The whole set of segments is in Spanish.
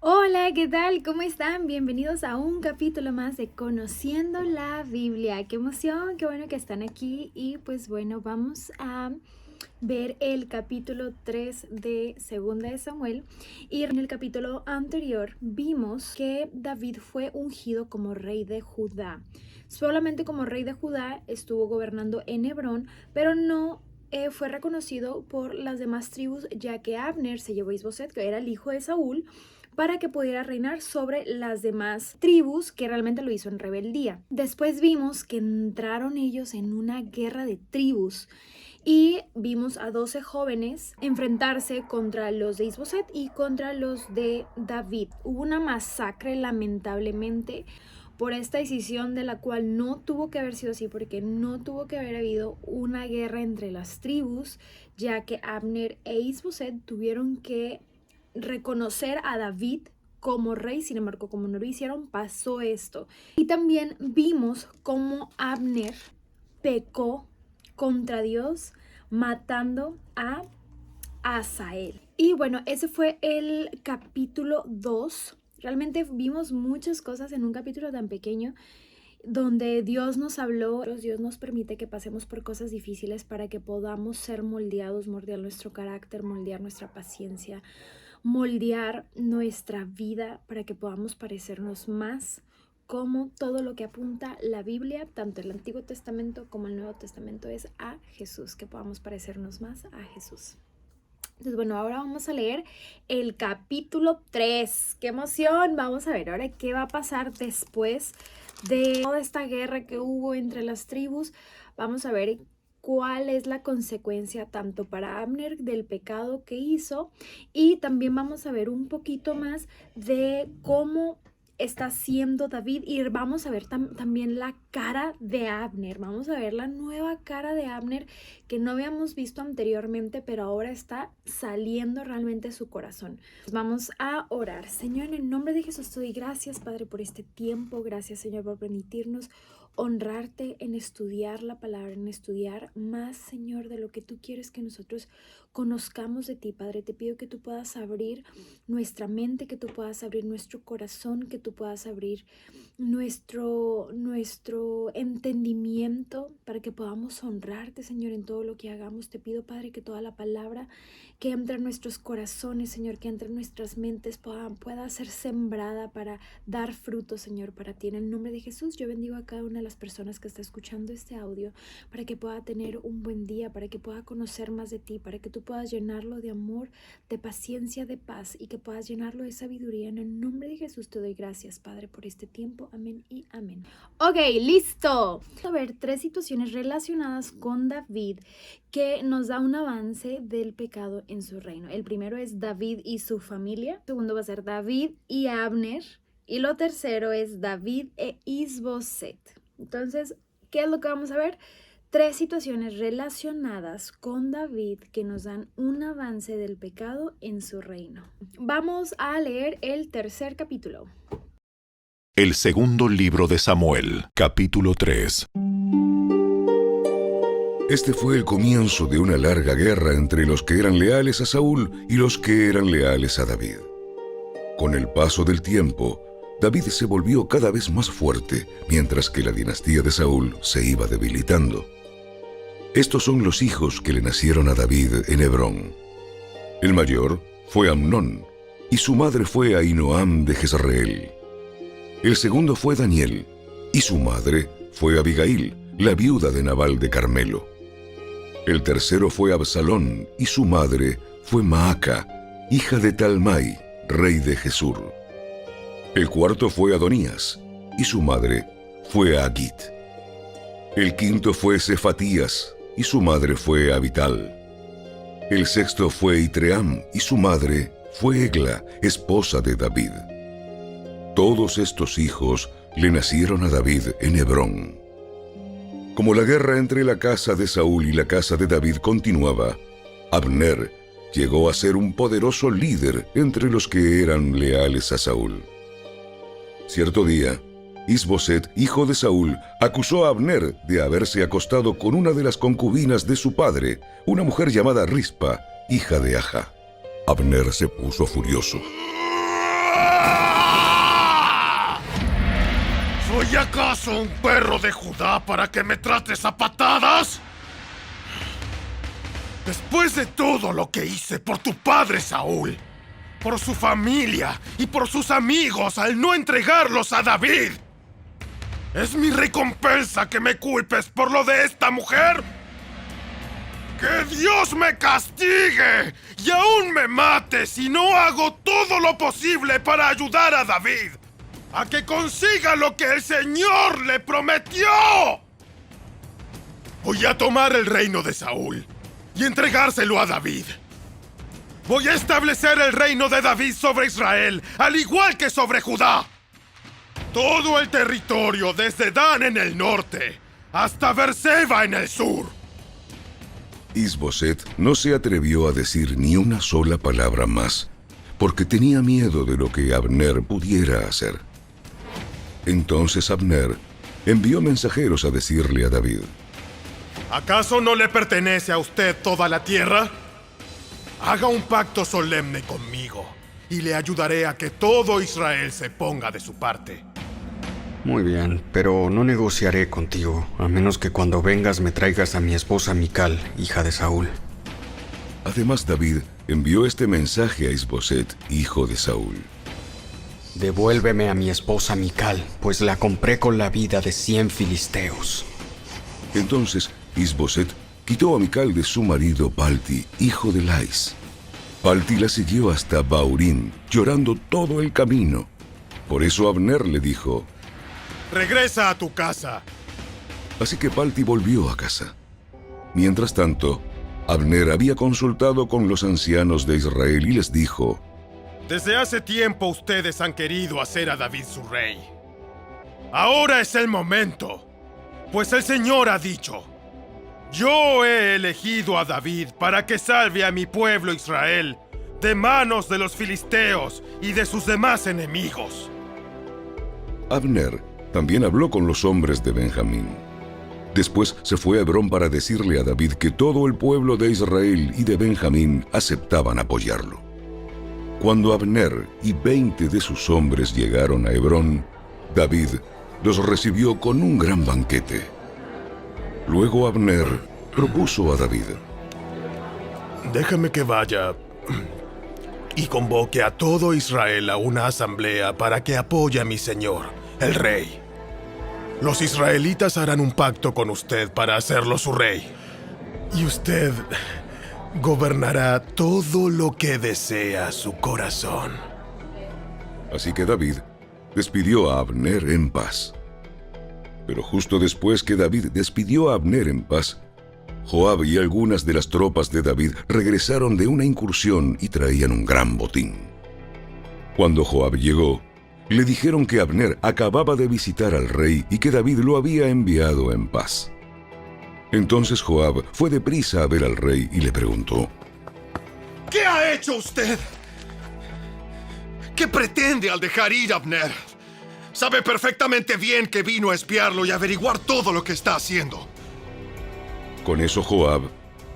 Hola, ¿qué tal? ¿Cómo están? Bienvenidos a un capítulo más de Conociendo la Biblia. ¡Qué emoción! ¡Qué bueno que están aquí! Y pues bueno, vamos a ver el capítulo 3 de Segunda de Samuel. Y en el capítulo anterior vimos que David fue ungido como rey de Judá. Solamente como rey de Judá estuvo gobernando en Hebrón, pero no fue reconocido por las demás tribus, ya que Abner se llevó a Isboset, que era el hijo de Saúl, para que pudiera reinar sobre las demás tribus, que realmente lo hizo en rebeldía. Después vimos que entraron ellos en una guerra de tribus y vimos a 12 jóvenes enfrentarse contra los de Isboset y contra los de David. Hubo una masacre, lamentablemente, por esta decisión, de la cual no tuvo que haber sido así, porque no tuvo que haber habido una guerra entre las tribus, ya que Abner e Isboset tuvieron que reconocer a David como rey. Sin embargo, como no lo hicieron, pasó esto. Y también vimos cómo Abner pecó contra Dios matando a Asael. Y bueno, ese fue el capítulo 2. Realmente vimos muchas cosas en un capítulo tan pequeño, donde Dios nos habló. Dios nos permite que pasemos por cosas difíciles para que podamos ser moldeados, moldear nuestro carácter, moldear nuestra paciencia, moldear nuestra vida para que podamos parecernos más como todo lo que apunta la Biblia, tanto el Antiguo Testamento como el Nuevo Testamento, es a Jesús, que podamos parecernos más a Jesús. Entonces, bueno, ahora vamos a leer el capítulo 3. ¡Qué emoción! Vamos a ver ahora qué va a pasar después de toda esta guerra que hubo entre las tribus. Vamos a ver cuál es la consecuencia tanto para Abner del pecado que hizo, y también vamos a ver un poquito más de cómo está siendo David, y vamos a ver también la cara de Abner. Vamos a ver la nueva cara de Abner que no habíamos visto anteriormente, pero ahora está saliendo realmente su corazón. Vamos a orar. Señor, en el nombre de Jesús te doy gracias, Padre, por este tiempo. Gracias, Señor, por permitirnos honrarte en estudiar la palabra, en estudiar más, Señor, de lo que tú quieres que nosotros conozcamos de ti, Padre. Te pido que tú puedas abrir nuestra mente, que tú puedas abrir nuestro corazón, que tú puedas abrir nuestro entendimiento para que podamos honrarte, Señor, en todo lo que hagamos. Te pido, Padre, que toda la palabra que entre en nuestros corazones, Señor, que entre en nuestras mentes pueda ser sembrada para dar fruto, Señor, para ti. En el nombre de Jesús, yo bendigo a cada una de las personas que está escuchando este audio, para que pueda tener un buen día, para que pueda conocer más de ti, para que tú puedas llenarlo de amor, de paciencia, de paz, y que puedas llenarlo de sabiduría. En el nombre de Jesús te doy gracias, Padre, por este tiempo. Amén y amén. Ok, listo. Vamos a ver 3 situaciones relacionadas con David que nos da un avance del pecado en su reino. El primero es David y su familia. El segundo va a ser David y Abner. Y lo tercero es David e Isboset. Entonces, ¿qué es lo que vamos a ver? 3 situaciones relacionadas con David que nos dan un avance del pecado en su reino. Vamos a leer el tercer capítulo. El segundo libro de Samuel, capítulo 3. Este fue el comienzo de una larga guerra entre los que eran leales a Saúl y los que eran leales a David. Con el paso del tiempo, David se volvió cada vez más fuerte, mientras que la dinastía de Saúl se iba debilitando. Estos son los hijos que le nacieron a David en Hebrón. El mayor fue Amnón, y su madre fue Ahinoam de Jezreel. El segundo fue Daniel, y su madre fue Abigail, la viuda de Nabal de Carmelo. El tercero fue Absalón, y su madre fue Maaca, hija de Talmai, rey de Gesur. El cuarto fue Adonías, y su madre fue Agit. El quinto fue Cefatías, y su madre fue Abital. El sexto fue Itream, y su madre fue Egla, esposa de David. Todos estos hijos le nacieron a David en Hebrón. Como la guerra entre la casa de Saúl y la casa de David continuaba, Abner llegó a ser un poderoso líder entre los que eran leales a Saúl. Cierto día, Isboset, hijo de Saúl, acusó a Abner de haberse acostado con una de las concubinas de su padre, una mujer llamada Rispa, hija de Aja. Abner se puso furioso. ¡Ah! ¿Soy acaso un perro de Judá para que me trates a patadas? Después de todo lo que hice por tu padre Saúl, por su familia y por sus amigos al no entregarlos a David, ¿es mi recompensa que me culpes por lo de esta mujer? ¡Que Dios me castigue y aún me mate si no hago todo lo posible para ayudar a David a que consiga lo que el Señor le prometió! Voy a tomar el reino de Saúl y entregárselo a David. Voy a establecer el reino de David sobre Israel, al igual que sobre Judá. Todo el territorio desde Dan en el norte hasta Berseba en el sur. Is-Boset no se atrevió a decir ni una sola palabra más, porque tenía miedo de lo que Abner pudiera hacer. Entonces Abner envió mensajeros a decirle a David: ¿Acaso no le pertenece a usted toda la tierra? Haga un pacto solemne conmigo y le ayudaré a que todo Israel se ponga de su parte. Muy bien, pero no negociaré contigo, a menos que cuando vengas me traigas a mi esposa Mical, hija de Saúl. Además, David envió este mensaje a Is-Boset, hijo de Saúl: Devuélveme a mi esposa Mical, pues la compré con la vida de 100 filisteos. Entonces Is-Boset quitó a Mical de su marido Palti, hijo de Lais. Palti la siguió hasta Baurín, llorando todo el camino. Por eso Abner le dijo: ¡Regresa a tu casa! Así que Palti volvió a casa. Mientras tanto, Abner había consultado con los ancianos de Israel y les dijo: Desde hace tiempo ustedes han querido hacer a David su rey. Ahora es el momento, pues el Señor ha dicho: yo he elegido a David para que salve a mi pueblo Israel de manos de los filisteos y de sus demás enemigos. Abner también habló con los hombres de Benjamín. Después se fue a Hebrón para decirle a David que todo el pueblo de Israel y de Benjamín aceptaban apoyarlo. Cuando Abner y 20 de sus hombres llegaron a Hebrón, David los recibió con un gran banquete. Luego Abner propuso a David: déjame que vaya y convoque a todo Israel a una asamblea para que apoye a mi señor, el rey. Los israelitas harán un pacto con usted para hacerlo su rey, y usted gobernará todo lo que desea su corazón. Así que David despidió a Abner en paz. Pero justo después que David despidió a Abner en paz, Joab y algunas de las tropas de David regresaron de una incursión y traían un gran botín. Cuando Joab llegó, le dijeron que Abner acababa de visitar al rey y que David lo había enviado en paz. Entonces Joab fue deprisa a ver al rey y le preguntó: ¿qué ha hecho usted? ¿Qué pretende al dejar ir a Abner? Sabe perfectamente bien que vino a espiarlo y averiguar todo lo que está haciendo. Con eso Joab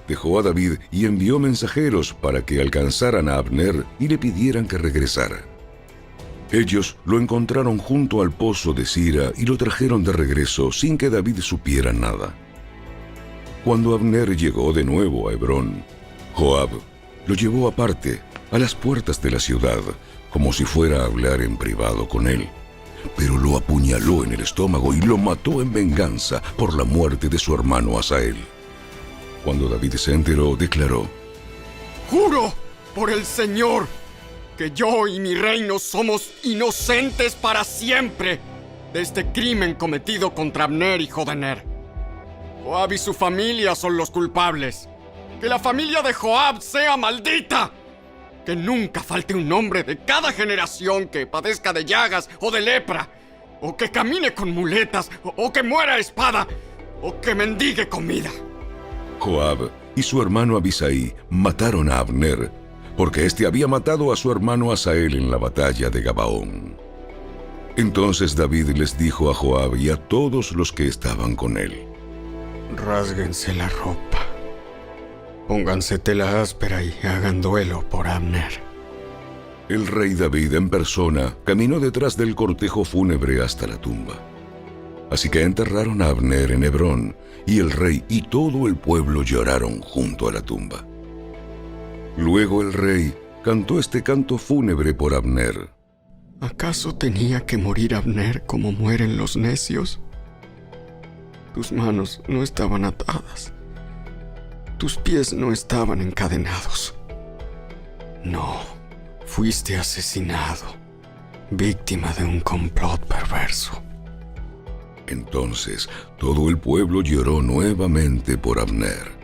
dejó a David y envió mensajeros para que alcanzaran a Abner y le pidieran que regresara. Ellos lo encontraron junto al pozo de Sira y lo trajeron de regreso sin que David supiera nada. Cuando Abner llegó de nuevo a Hebrón, Joab lo llevó aparte, a las puertas de la ciudad, como si fuera a hablar en privado con él. Pero lo apuñaló en el estómago y lo mató en venganza por la muerte de su hermano Asael. Cuando David se enteró, declaró: ¡Juro por el Señor que yo y mi reino somos inocentes para siempre de este crimen cometido contra Abner, hijo de Ner! Joab y su familia son los culpables. ¡Que la familia de Joab sea maldita! Que nunca falte un hombre de cada generación que padezca de llagas o de lepra, o que camine con muletas, o que muera a espada, o que mendigue comida. Joab y su hermano Abisai mataron a Abner, porque éste había matado a su hermano Asael en la batalla de Gabaón. Entonces David les dijo a Joab y a todos los que estaban con él: Rásguense la ropa, pónganse tela áspera y hagan duelo por Abner. El rey David en persona caminó detrás del cortejo fúnebre hasta la tumba. Así que enterraron a Abner en Hebrón, y el rey y todo el pueblo lloraron junto a la tumba. Luego el rey cantó este canto fúnebre por Abner. ¿Acaso tenía que morir Abner como mueren los necios? Tus manos no estaban atadas. Tus pies no estaban encadenados. No, fuiste asesinado, víctima de un complot perverso. Entonces todo el pueblo lloró nuevamente por Abner.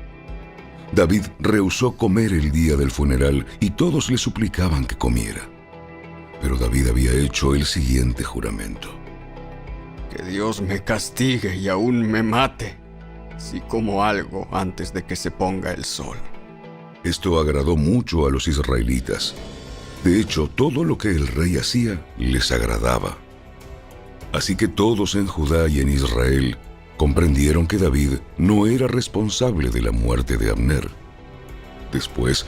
David rehusó comer el día del funeral y todos le suplicaban que comiera. Pero David había hecho el siguiente juramento. Que Dios me castigue y aún me mate, si como algo antes de que se ponga el sol. Esto agradó mucho a los israelitas. De hecho, todo lo que el rey hacía les agradaba. Así que todos en Judá y en Israel comprendieron que David no era responsable de la muerte de Abner. Después,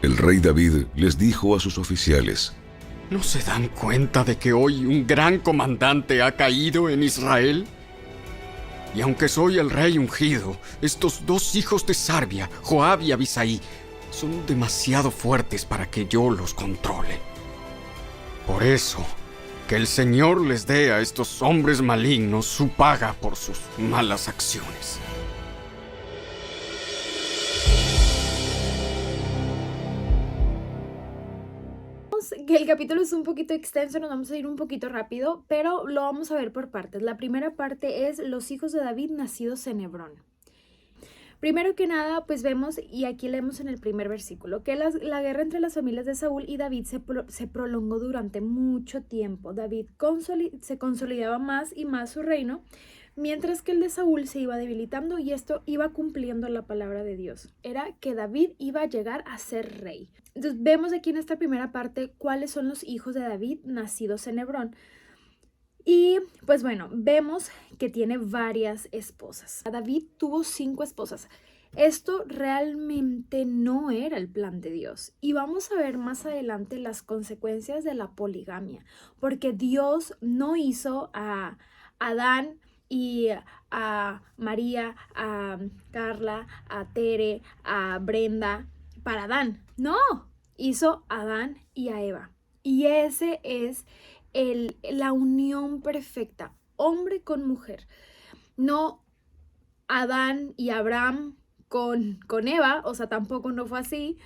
el rey David les dijo a sus oficiales: ¿No se dan cuenta de que hoy un gran comandante ha caído en Israel? Y aunque soy el rey ungido, estos dos hijos de Sarbia, Joab y Abisai, son demasiado fuertes para que yo los controle. Por eso, que el Señor les dé a estos hombres malignos su paga por sus malas acciones. Que el capítulo es un poquito extenso, nos vamos a ir un poquito rápido, pero lo vamos a ver por partes. La primera parte es los hijos de David nacidos en Hebrón. Primero que nada, pues vemos, y aquí leemos en el primer versículo, que la guerra entre las familias de Saúl y David se prolongó durante mucho tiempo. David se consolidaba más y más su reino, mientras que el de Saúl se iba debilitando, y esto iba cumpliendo la palabra de Dios. Era que David iba a llegar a ser rey. Entonces vemos aquí en esta primera parte cuáles son los hijos de David nacidos en Hebrón. Y pues bueno, vemos que tiene varias esposas. David tuvo 5 esposas. Esto realmente no era el plan de Dios. Y vamos a ver más adelante las consecuencias de la poligamia. Porque Dios no hizo a Adán y a María, a Carla, a Tere, a Brenda para Adán. No, hizo a Adán y a Eva. Y ese es la unión perfecta, hombre con mujer. No Adán y Abraham con Eva, o sea, tampoco no fue así,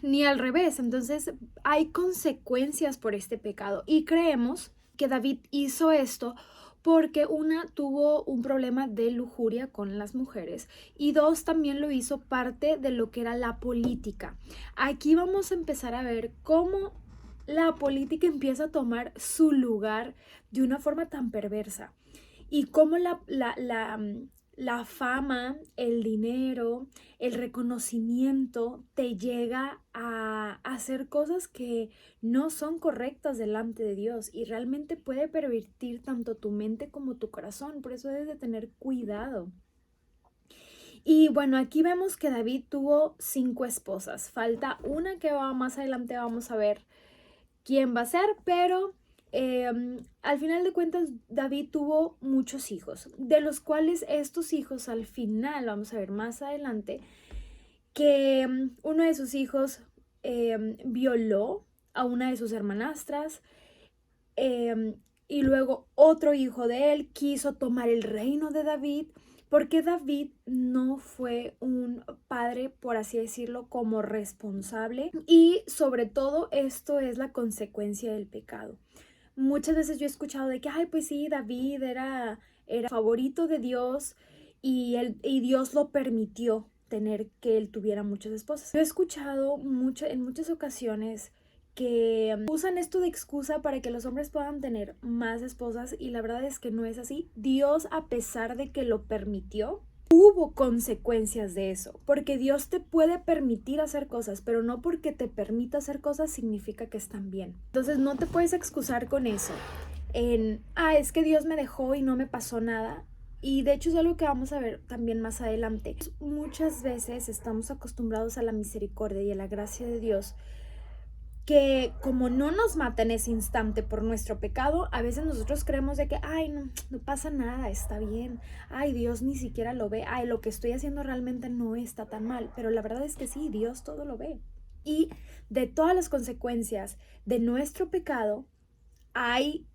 ni al revés. Entonces hay consecuencias por este pecado y creemos que David hizo esto porque tuvo un problema de lujuria con las mujeres y 2, también lo hizo parte de lo que era la política. Aquí vamos a empezar a ver cómo la política empieza a tomar su lugar de una forma tan perversa y cómo la fama, el dinero, el reconocimiento te llega a hacer cosas que no son correctas delante de Dios y realmente puede pervertir tanto tu mente como tu corazón. Por eso debes de tener cuidado. Y bueno, aquí vemos que David tuvo 5 esposas. Falta una que más adelante vamos a ver quién va a ser, pero al final de cuentas David tuvo muchos hijos, de los cuales estos hijos al final, vamos a ver más adelante, que uno de sus hijos violó a una de sus hermanastras, y luego otro hijo de él quiso tomar el reino de David, porque David no fue un padre, por así decirlo, como responsable. Y sobre todo esto es la consecuencia del pecado. Muchas veces yo he escuchado de que, ay, pues sí, David era favorito de Dios y Dios lo permitió que él tuviera muchas esposas. Yo he escuchado en muchas ocasiones que usan esto de excusa para que los hombres puedan tener más esposas y la verdad es que no es así. Dios, a pesar de que lo permitió, hubo consecuencias de eso, porque Dios te puede permitir hacer cosas, pero no porque te permita hacer cosas significa que están bien. Entonces no te puedes excusar con eso, es que Dios me dejó y no me pasó nada. Y de hecho es algo que vamos a ver también más adelante. Muchas veces estamos acostumbrados a la misericordia y a la gracia de Dios, que como no nos mata en ese instante por nuestro pecado, a veces nosotros creemos de que, ay, no pasa nada, está bien, ay, Dios ni siquiera lo ve, ay, lo que estoy haciendo realmente no está tan mal, pero la verdad es que sí, Dios todo lo ve. Y de todas las consecuencias de nuestro pecado, hay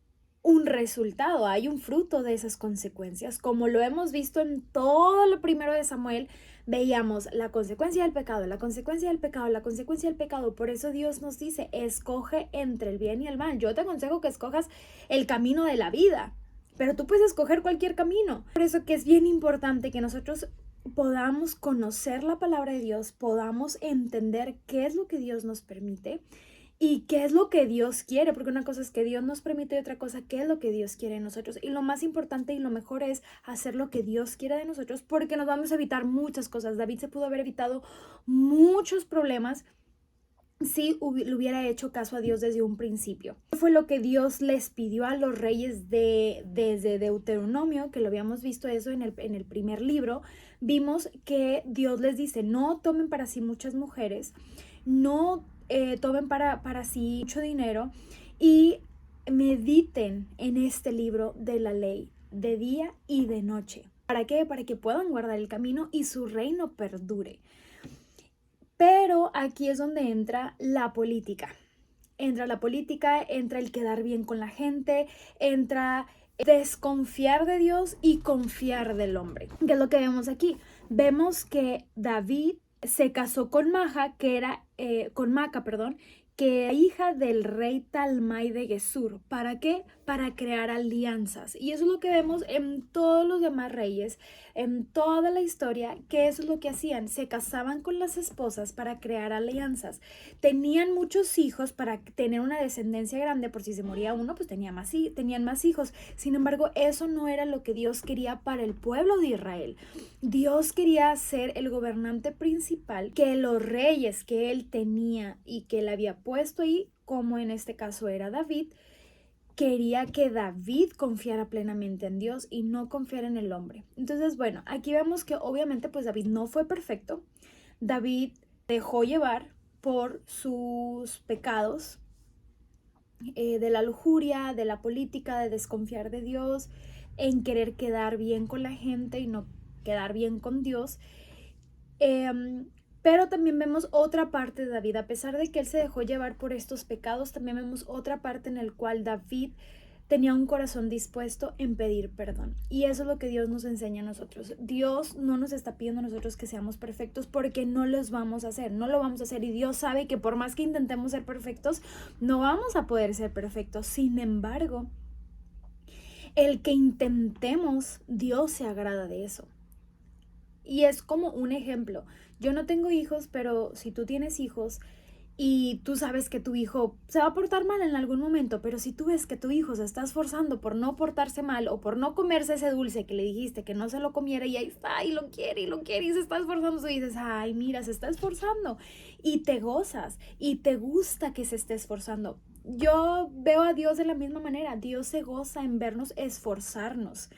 un resultado, hay un fruto de esas consecuencias. Como lo hemos visto en todo lo primero de Samuel, veíamos la consecuencia del pecado, la consecuencia del pecado, la consecuencia del pecado. Por eso Dios nos dice, escoge entre el bien y el mal. Yo te aconsejo que escojas el camino de la vida, pero tú puedes escoger cualquier camino. Por eso que es bien importante que nosotros podamos conocer la palabra de Dios, podamos entender qué es lo que Dios nos permite y qué es lo que Dios quiere, porque una cosa es que Dios nos permite y otra cosa, qué es lo que Dios quiere de nosotros. Y lo más importante y lo mejor es hacer lo que Dios quiere de nosotros, porque nos vamos a evitar muchas cosas. David se pudo haber evitado muchos problemas si le hubiera hecho caso a Dios desde un principio. Fue lo que Dios les pidió a los reyes desde Deuteronomio, que lo habíamos visto eso en el primer libro. Vimos que Dios les dice, no tomen para sí muchas mujeres, no tomen para sí mucho dinero y mediten en este libro de la ley de día y de noche. ¿Para qué? Para que puedan guardar el camino y su reino perdure. Pero aquí es donde entra la política. Entra la política, entra el quedar bien con la gente, entra desconfiar de Dios y confiar del hombre. ¿Qué es lo que vemos aquí? Vemos que David se casó con Maca, que era hija del rey Talmai de Gesur. ¿Para qué? Para crear alianzas. Y eso es lo que vemos en todos los demás reyes, en toda la historia, que eso es lo que hacían. Se casaban con las esposas para crear alianzas. Tenían muchos hijos para tener una descendencia grande, por si se moría uno, pues tenían más hijos. Sin embargo, eso no era lo que Dios quería para el pueblo de Israel. Dios quería ser el gobernante principal, que los reyes que él tenía y que él había puesto ahí, como en este caso era David, quería que David confiara plenamente en Dios y no confiara en el hombre. Entonces, bueno, aquí vemos que obviamente pues David no fue perfecto. David dejó llevar por sus pecados de la lujuria, de la política, de desconfiar de Dios, en querer quedar bien con la gente y no quedar bien con Dios. Pero también vemos otra parte de David. A pesar de que él se dejó llevar por estos pecados, también vemos otra parte en la cual David tenía un corazón dispuesto en pedir perdón. Y eso es lo que Dios nos enseña a nosotros. Dios no nos está pidiendo a nosotros que seamos perfectos, porque no los vamos a hacer, no lo vamos a hacer. Y Dios sabe que por más que intentemos ser perfectos, no vamos a poder ser perfectos. Sin embargo, el que intentemos, Dios se agrada de eso. Y es como un ejemplo. Yo no tengo hijos, pero si tú tienes hijos y tú sabes que tu hijo se va a portar mal en algún momento, pero si tú ves que tu hijo se está esforzando por no portarse mal o por no comerse ese dulce que le dijiste que no se lo comiera, y ahí está, y lo quiere y se está esforzando, y dices, ay, mira, se está esforzando, y te gozas y te gusta que se esté esforzando. Yo veo a Dios de la misma manera. Dios se goza en vernos esforzarnos,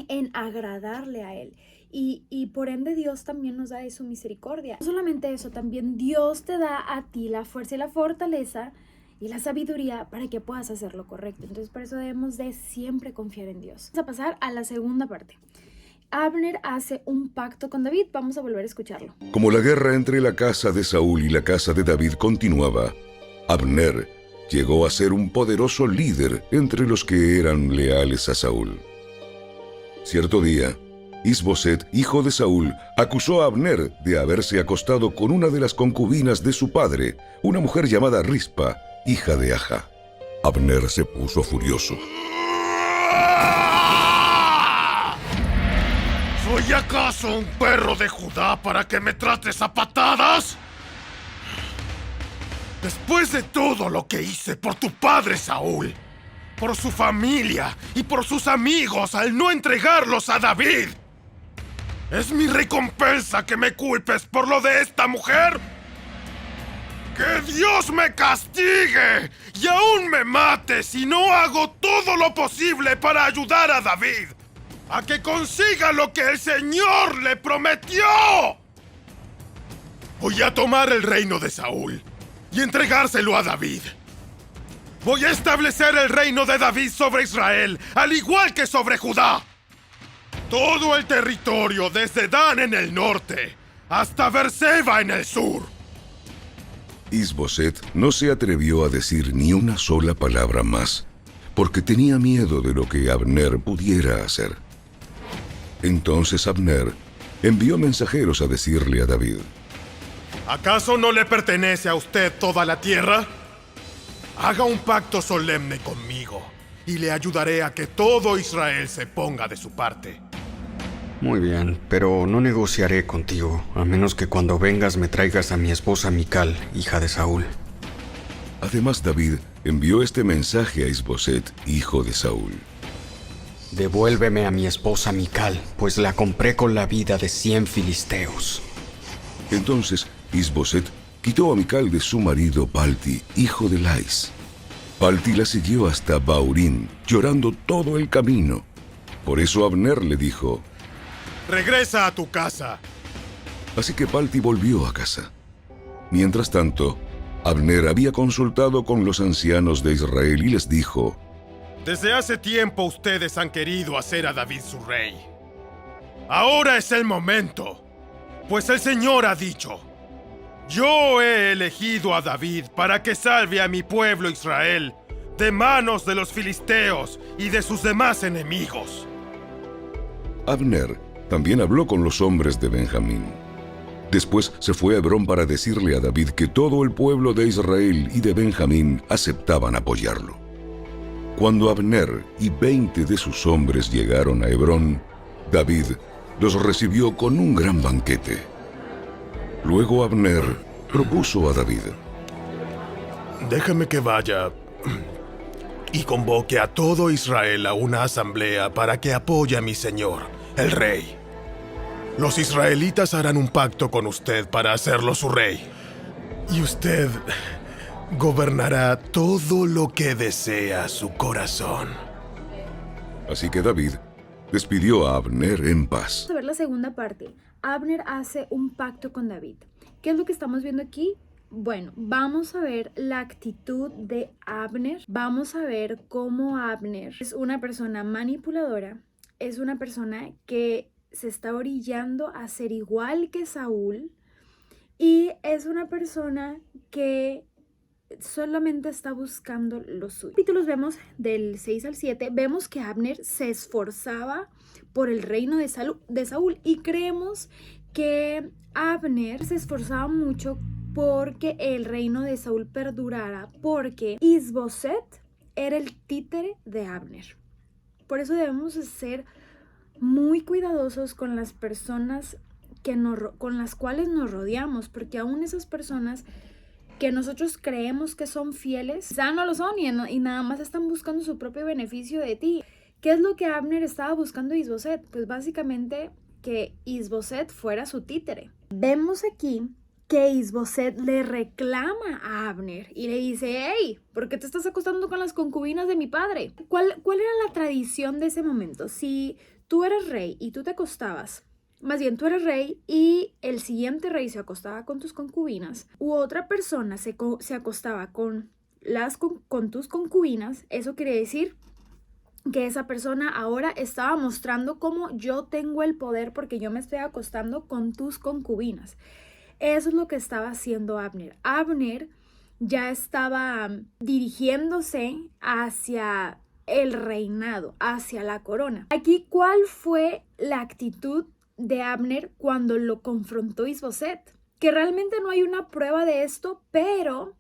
en agradarle a Él. Y por ende Dios también nos da de su misericordia. No solamente eso, también Dios te da a ti la fuerza y la fortaleza y la sabiduría para que puedas hacer lo correcto. Entonces por eso debemos de siempre confiar en Dios. Vamos a pasar a la segunda parte. Abner hace un pacto con David. Vamos a volver a escucharlo. Como la guerra entre la casa de Saúl y la casa de David continuaba, Abner llegó a ser un poderoso líder entre los que eran leales a Saúl. Cierto día, Isboset, hijo de Saúl, acusó a Abner de haberse acostado con una de las concubinas de su padre, una mujer llamada Rispa, hija de Aja. Abner se puso furioso. ¿Soy acaso un perro de Judá para que me trates a patadas? Después de todo lo que hice por tu padre Saúl, por su familia y por sus amigos al no entregarlos a David, ¿es mi recompensa que me culpes por lo de esta mujer? ¡Que Dios me castigue y aún me mate si no hago todo lo posible para ayudar a David a que consiga lo que el Señor le prometió! Voy a tomar el reino de Saúl y entregárselo a David. Voy a establecer el reino de David sobre Israel, al igual que sobre Judá. Todo el territorio desde Dan en el norte hasta Beerseba en el sur. Is-Boset no se atrevió a decir ni una sola palabra más, porque tenía miedo de lo que Abner pudiera hacer. Entonces Abner envió mensajeros a decirle a David: ¿Acaso no le pertenece a usted toda la tierra? Haga un pacto solemne conmigo y le ayudaré a que todo Israel se ponga de su parte. Muy bien, pero no negociaré contigo, a menos que cuando vengas me traigas a mi esposa Mical, hija de Saúl. Además, David envió este mensaje a Is-Boset, hijo de Saúl: Devuélveme a mi esposa Mical, pues la compré con la vida de 100 filisteos. Entonces Is-Boset quitó a Mical de su marido Palti, hijo de Lais. Palti la siguió hasta Baurín, llorando todo el camino. Por eso Abner le dijo: Regresa a tu casa. Así que Palti volvió a casa. Mientras tanto, Abner había consultado con los ancianos de Israel y les dijo: Desde hace tiempo ustedes han querido hacer a David su rey. Ahora es el momento, pues el Señor ha dicho: Yo he elegido a David para que salve a mi pueblo Israel de manos de los filisteos y de sus demás enemigos. Abner también habló con los hombres de Benjamín. Después se fue a Hebrón para decirle a David que todo el pueblo de Israel y de Benjamín aceptaban apoyarlo. Cuando Abner y 20 de sus hombres llegaron a Hebrón, David los recibió con un gran banquete. Luego Abner propuso a David: Déjame que vaya y convoque a todo Israel a una asamblea para que apoye a mi señor, el rey. Los israelitas harán un pacto con usted para hacerlo su rey. Y usted gobernará todo lo que desea su corazón. Así que David despidió a Abner en paz. Vamos a ver la segunda parte. Abner hace un pacto con David. ¿Qué es lo que estamos viendo aquí? Bueno, vamos a ver la actitud de Abner. Vamos a ver cómo Abner es una persona manipuladora. Es una persona que se está orillando a ser igual que Saúl. Y es una persona que solamente está buscando lo suyo. Capítulos vemos del 6 al 7, vemos que Abner se esforzaba por el reino de Saúl y creemos que Abner se esforzaba mucho porque el reino de Saúl perdurara, porque Is-Boset era el títere de Abner. Por eso debemos ser muy cuidadosos con las personas con las cuales nos rodeamos, porque aún esas personas que nosotros creemos que son fieles, ya no lo son y nada más están buscando su propio beneficio de ti. ¿Qué es lo que Abner estaba buscando Is-Boset? Pues básicamente que Is-Boset fuera su títere. Vemos aquí que Is-Boset le reclama a Abner y le dice: hey, ¿por qué te estás acostando con las concubinas de mi padre? ¿Cuál era la tradición de ese momento? Si tú eras rey y tú te acostabas, más bien tú eres rey y el siguiente rey se acostaba con tus concubinas, u otra persona se acostaba con tus concubinas, eso quiere decir que esa persona ahora estaba mostrando cómo yo tengo el poder porque yo me estoy acostando con tus concubinas. Eso es lo que estaba haciendo Abner. Abner ya estaba dirigiéndose hacia el reinado, hacia la corona. Aquí, ¿cuál fue la actitud de Abner cuando lo confrontó Is-Boset? Que realmente no hay una prueba de esto, pero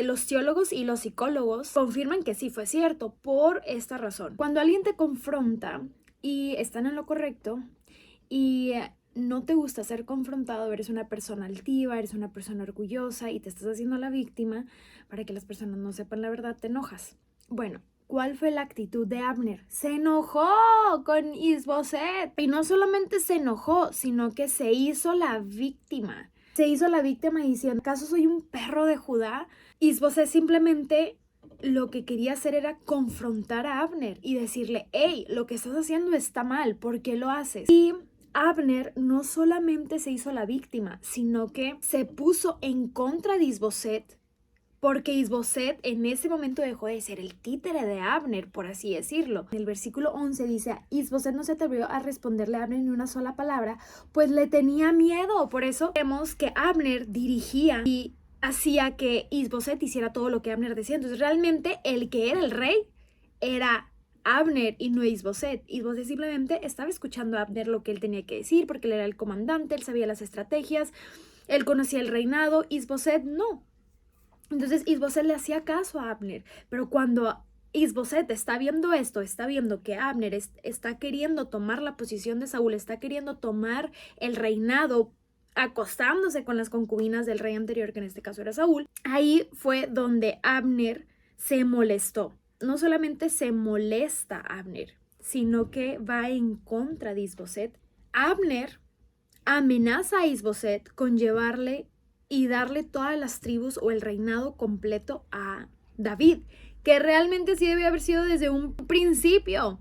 los teólogos y los psicólogos confirman que sí fue cierto por esta razón. Cuando alguien te confronta y están en lo correcto y no te gusta ser confrontado, eres una persona altiva, eres una persona orgullosa y te estás haciendo la víctima para que las personas no sepan la verdad, te enojas. Bueno, ¿cuál fue la actitud de Abner? Se enojó con Is-Boset. Y no solamente se enojó, sino que se hizo la víctima. Se hizo la víctima diciendo: ¿acaso soy un perro de Judá? Is-Boset simplemente lo que quería hacer era confrontar a Abner y decirle: hey, lo que estás haciendo está mal, ¿por qué lo haces? Y Abner no solamente se hizo la víctima, sino que se puso en contra de Isboset, porque Isboset en ese momento dejó de ser el títere de Abner, por así decirlo. En el versículo 11 dice, Isboset no se atrevió a responderle a Abner ni una sola palabra, pues le tenía miedo. Por eso vemos que Abner dirigía y hacía que Isboset hiciera todo lo que Abner decía. Entonces realmente el que era el rey era Abner y no Isboset. Isboset simplemente estaba escuchando a Abner lo que él tenía que decir, porque él era el comandante, él sabía las estrategias, él conocía el reinado. Isboset no. Entonces Isboset le hacía caso a Abner, pero cuando Isboset está viendo esto, está viendo que Abner está queriendo tomar la posición de Saúl, está queriendo tomar el reinado, acostándose con las concubinas del rey anterior, que en este caso era Saúl, ahí fue donde Abner se molestó. No solamente se molesta Abner, sino que va en contra de Isboset. Abner amenaza a Isboset con llevarle y darle todas las tribus o el reinado completo a David, que realmente sí debió haber sido desde un principio.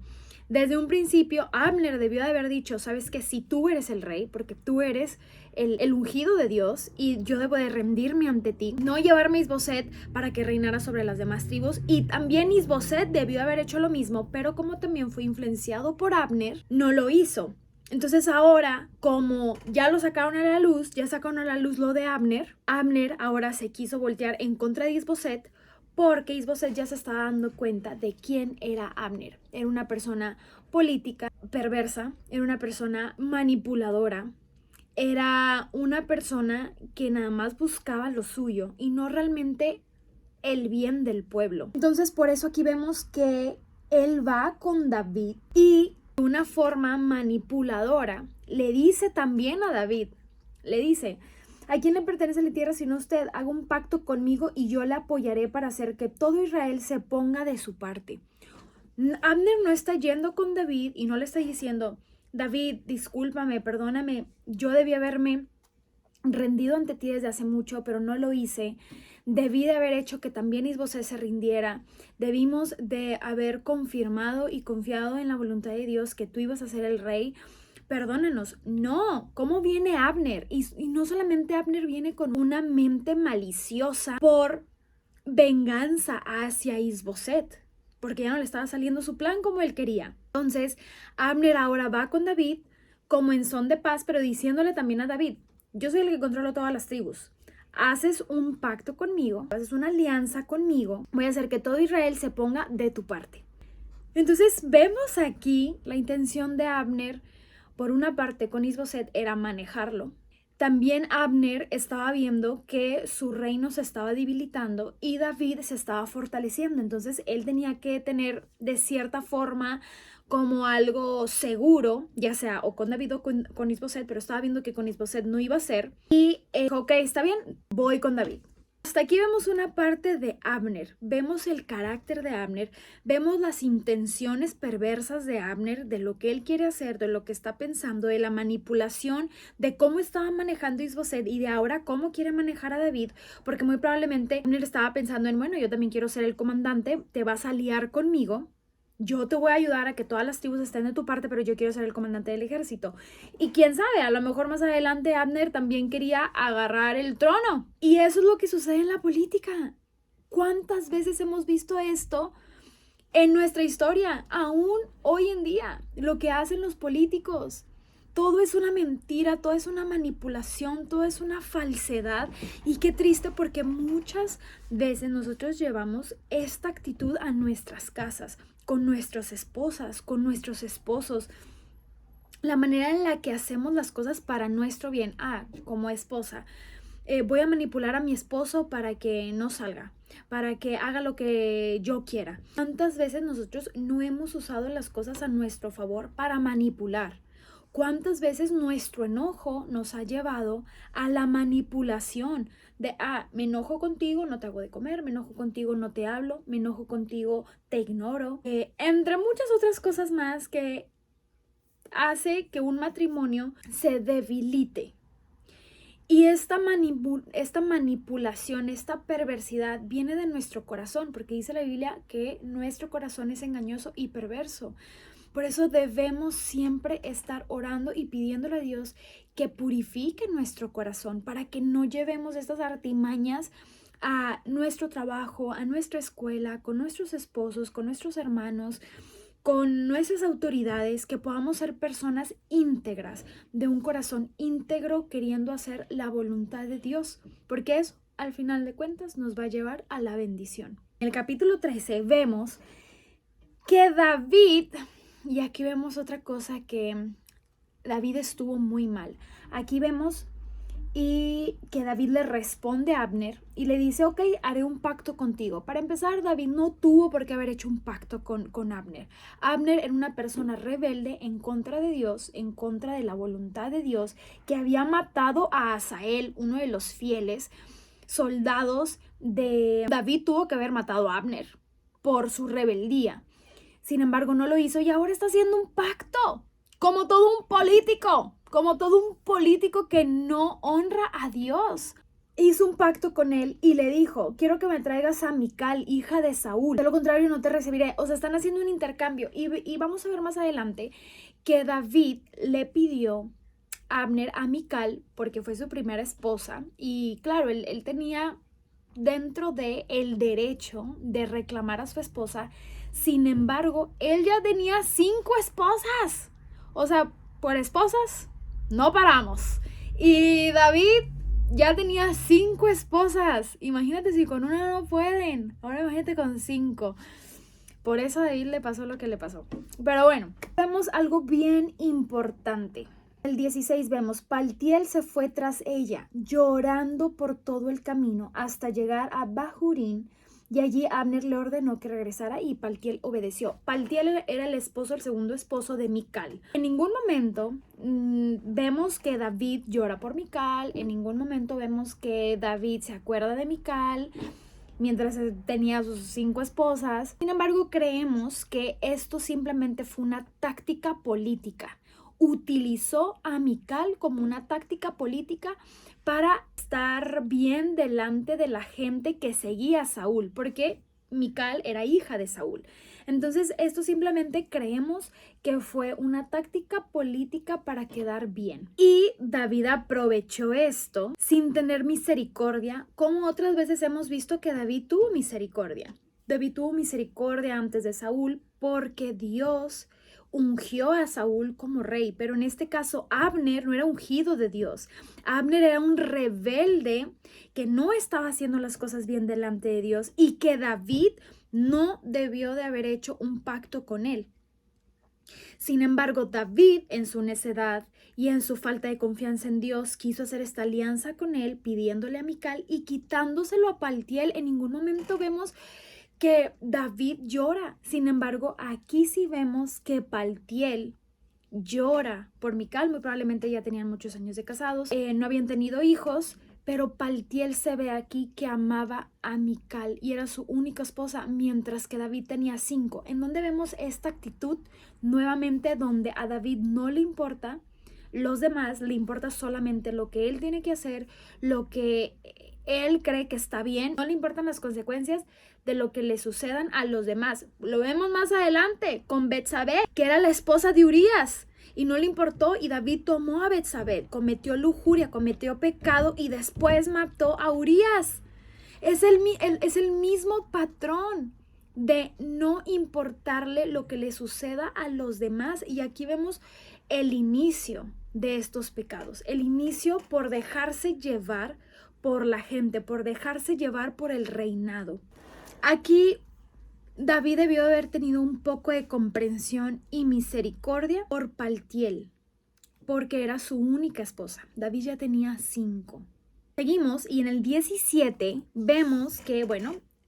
Desde un principio, Abner debió de haber dicho, sabes que si tú eres el rey, porque tú eres el ungido de Dios y yo debo de rendirme ante ti, no llevarme a Isboset para que reinara sobre las demás tribus. Y también Isboset debió haber hecho lo mismo, pero como también fue influenciado por Abner, no lo hizo. Entonces ahora, como ya lo sacaron a la luz, ya sacaron a la luz lo de Abner, Abner ahora se quiso voltear en contra de Isboset, porque Isboset ya se estaba dando cuenta de quién era Abner. Era una persona política, perversa, era una persona manipuladora, era una persona que nada más buscaba lo suyo y no realmente el bien del pueblo. Entonces por eso aquí vemos que él va con David y de una forma manipuladora le dice también a David, le dice, ¿a quién le pertenece la tierra sino usted? Haga un pacto conmigo y yo le apoyaré para hacer que todo Israel se ponga de su parte. Abner no está yendo con David y no le está diciendo, David, discúlpame, perdóname, yo debí haberme rendido ante ti desde hace mucho, pero no lo hice. Debí de haber hecho que también Isboset se rindiera. Debimos de haber confirmado y confiado en la voluntad de Dios que tú ibas a ser el rey. Perdónanos. No, ¿cómo viene Abner? Y no solamente Abner viene con una mente maliciosa por venganza hacia Isboset, porque ya no le estaba saliendo su plan como él quería. Entonces, Abner ahora va con David como en son de paz, pero diciéndole también a David, yo soy el que controlo todas las tribus. Haces un pacto conmigo, haces una alianza conmigo, voy a hacer que todo Israel se ponga de tu parte. Entonces vemos aquí la intención de Abner, por una parte con Isboset era manejarlo. También Abner estaba viendo que su reino se estaba debilitando y David se estaba fortaleciendo. Entonces él tenía que tener de cierta forma como algo seguro, ya sea o con David o con Isboset, pero estaba viendo que con Isboset no iba a ser. Y dijo, ok, está bien, voy con David. Hasta aquí vemos una parte de Abner, vemos el carácter de Abner, vemos las intenciones perversas de Abner, de lo que él quiere hacer, de lo que está pensando, de la manipulación, de cómo estaba manejando Isboset y de ahora cómo quiere manejar a David, porque muy probablemente Abner estaba pensando en, bueno, yo también quiero ser el comandante, te vas a aliar conmigo. Yo te voy a ayudar a que todas las tribus estén de tu parte, pero yo quiero ser el comandante del ejército. Y quién sabe, a lo mejor más adelante Abner también quería agarrar el trono. Y eso es lo que sucede en la política. ¿Cuántas veces hemos visto esto en nuestra historia? Aún hoy en día, lo que hacen los políticos. Todo es una mentira, todo es una manipulación, todo es una falsedad. Y qué triste porque muchas veces nosotros llevamos esta actitud a nuestras casas, con nuestras esposas, con nuestros esposos. La manera en la que hacemos las cosas para nuestro bien. Como esposa, voy a manipular a mi esposo para que no salga, para que haga lo que yo quiera. ¿Cuántas veces nosotros no hemos usado las cosas a nuestro favor para manipular? ¿Cuántas veces nuestro enojo nos ha llevado a la manipulación de, me enojo contigo, no te hago de comer, me enojo contigo, no te hablo, me enojo contigo, te ignoro, entre muchas otras cosas más que hace que un matrimonio se debilite? Y esta manipulación, esta perversidad viene de nuestro corazón, porque dice la Biblia que nuestro corazón es engañoso y perverso. Por eso debemos siempre estar orando y pidiéndole a Dios que purifique nuestro corazón para que no llevemos estas artimañas a nuestro trabajo, a nuestra escuela, con nuestros esposos, con nuestros hermanos, con nuestras autoridades, que podamos ser personas íntegras, de un corazón íntegro, queriendo hacer la voluntad de Dios, porque eso, al final de cuentas, nos va a llevar a la bendición. En el capítulo 13 vemos que David, y aquí vemos otra cosa, que David estuvo muy mal. Aquí vemos y que David le responde a Abner y le dice, ok, haré un pacto contigo. Para empezar, David no tuvo por qué haber hecho un pacto con Abner. Abner era una persona rebelde en contra de Dios, en contra de la voluntad de Dios, que había matado a Asael, uno de los fieles soldados de David. Tuvo que haber matado a Abner por su rebeldía. Sin embargo, no lo hizo y ahora está haciendo un pacto, como todo un político que no honra a Dios. Hizo un pacto con él y le dijo, quiero que me traigas a Mical, hija de Saúl. De lo contrario, no te recibiré. O sea, están haciendo un intercambio. Y vamos a ver más adelante que David le pidió a Abner a Mical porque fue su primera esposa. Y claro, él tenía dentro de el derecho de reclamar a su esposa. Sin embargo, él ya tenía 5 esposas. O sea, por esposas no paramos. Y David ya tenía 5 esposas. Imagínate si con una no pueden. Ahora imagínate con 5. Por eso a David le pasó lo que le pasó. Pero bueno, vemos algo bien importante. El 16 vemos, Paltiel se fue tras ella, llorando por todo el camino hasta llegar a Bahurín. Y allí Abner le ordenó que regresara y Paltiel obedeció. Paltiel era el segundo esposo de Mical. En ningún momento vemos que David llora por Mical. En ningún momento vemos que David se acuerda de Mical mientras tenía sus 5 esposas. Sin embargo, creemos que esto simplemente fue una táctica política. Utilizó a Mical como una táctica política para estar bien delante de la gente que seguía a Saúl, porque Mical era hija de Saúl. Entonces, esto simplemente creemos que fue una táctica política para quedar bien. Y David aprovechó esto sin tener misericordia, como otras veces hemos visto que David tuvo misericordia. David tuvo misericordia antes de Saúl porque Dios ungió a Saúl como rey, pero en este caso Abner no era ungido de Dios. Abner era un rebelde que no estaba haciendo las cosas bien delante de Dios y que David no debió de haber hecho un pacto con él. Sin embargo, David, en su necedad y en su falta de confianza en Dios, quiso hacer esta alianza con él, pidiéndole a Mical y quitándoselo a Paltiel. En ningún momento vemos que David llora. Sin embargo, aquí sí vemos que Paltiel llora por Mical. Muy probablemente ya tenían muchos años de casados, no habían tenido hijos, pero Paltiel se ve aquí que amaba a Mical y era su única esposa, mientras que David tenía 5. En donde vemos esta actitud nuevamente, donde a David no le importa los demás, le importa solamente lo que él tiene que hacer, lo que él cree que está bien, no le importan las consecuencias de lo que le sucedan a los demás. Lo vemos más adelante con Betsabé, que era la esposa de Urías, y no le importó, y David tomó a Betsabé, cometió lujuria, cometió pecado y después mató a Urías. Es el mismo patrón de no importarle lo que le suceda a los demás, y aquí vemos el inicio de estos pecados, el inicio por dejarse llevar por la gente, por dejarse llevar por el reinado. Aquí David debió haber tenido un poco de comprensión y misericordia por Paltiel, porque era su única esposa. David ya tenía 5. Seguimos y en el 17 vemos que,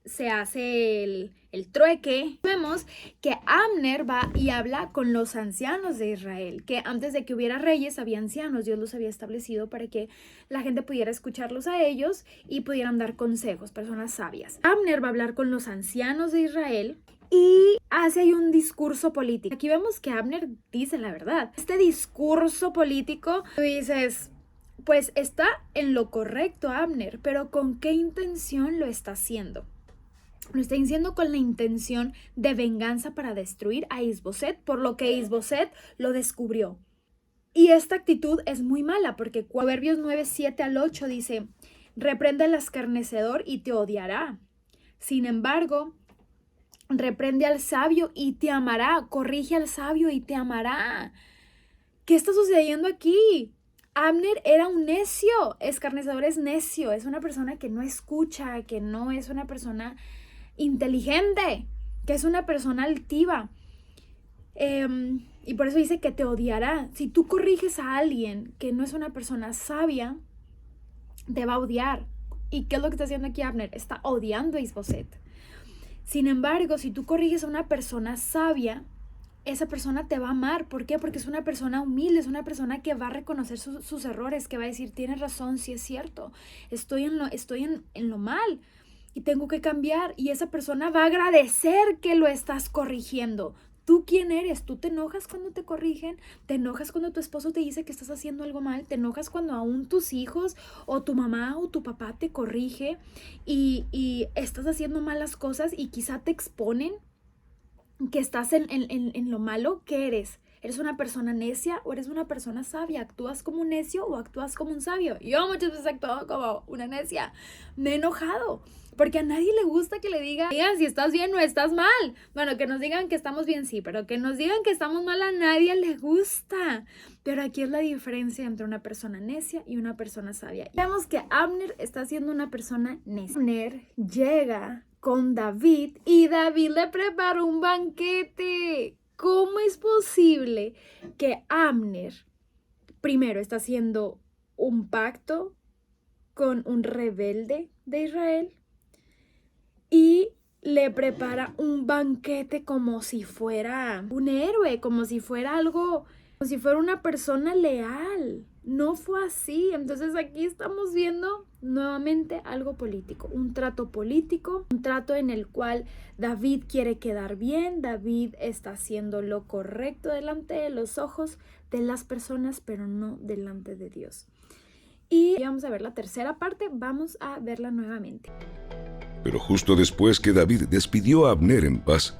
se hace el trueque. Vemos que Abner va y habla con los ancianos de Israel, que antes de que hubiera reyes había ancianos. Dios los había establecido para que la gente pudiera escucharlos a ellos y pudieran dar consejos, personas sabias. Abner va a hablar con los ancianos de Israel y hace ahí un discurso político. Aquí vemos que Abner dice la verdad. Este discurso político, tú dices, pues está en lo correcto Abner, pero ¿con qué intención lo está haciendo? Lo está diciendo con la intención de venganza para destruir a Isboset, por lo que Isboset lo descubrió. Y esta actitud es muy mala, porque Proverbios 9, 7 al 8 dice: reprende al escarnecedor y te odiará. Sin embargo, reprende al sabio y te amará. Corrige al sabio y te amará. ¿Qué está sucediendo aquí? Abner era un necio. Escarnecedor es necio. Es una persona que no escucha, que no es una persona inteligente, que es una persona altiva. Y por eso dice que te odiará. Si tú corriges a alguien que no es una persona sabia, te va a odiar. ¿Y qué es lo que está haciendo aquí Abner? Está odiando a Isboset. Sin embargo, si tú corriges a una persona sabia, esa persona te va a amar. ¿Por qué? Porque es una persona humilde, es una persona que va a reconocer sus errores, que va a decir: tienes razón, sí es cierto, estoy en lo mal y tengo que cambiar. Y esa persona va a agradecer que lo estás corrigiendo. ¿Tú quién eres? ¿Tú te enojas cuando te corrigen? ¿Te enojas cuando tu esposo te dice que estás haciendo algo mal? ¿Te enojas cuando aún tus hijos o tu mamá o tu papá te corrige y estás haciendo malas cosas y quizá te exponen que estás en lo malo? ¿Qué eres? ¿Eres una persona necia o eres una persona sabia? ¿Actúas como un necio o actúas como un sabio? Yo muchas veces actúo como una necia. Me he enojado porque a nadie le gusta que le digan si estás bien o estás mal. Bueno, que nos digan que estamos bien, sí, pero que nos digan que estamos mal a nadie le gusta. Pero aquí es la diferencia entre una persona necia y una persona sabia. Vemos que Abner está siendo una persona necia. Abner llega con David y David le prepara un banquete. ¿Cómo es posible que Abner primero está haciendo un pacto con un rebelde de Israel y le prepara un banquete como si fuera un héroe, como si fuera algo, como si fuera una persona leal? No fue así. Entonces aquí estamos viendo nuevamente algo político, un trato político, un trato en el cual David quiere quedar bien, David está haciendo lo correcto delante de los ojos de las personas, pero no delante de Dios. Y vamos a ver la tercera parte, vamos a verla nuevamente. Pero justo después que David despidió a Abner en paz,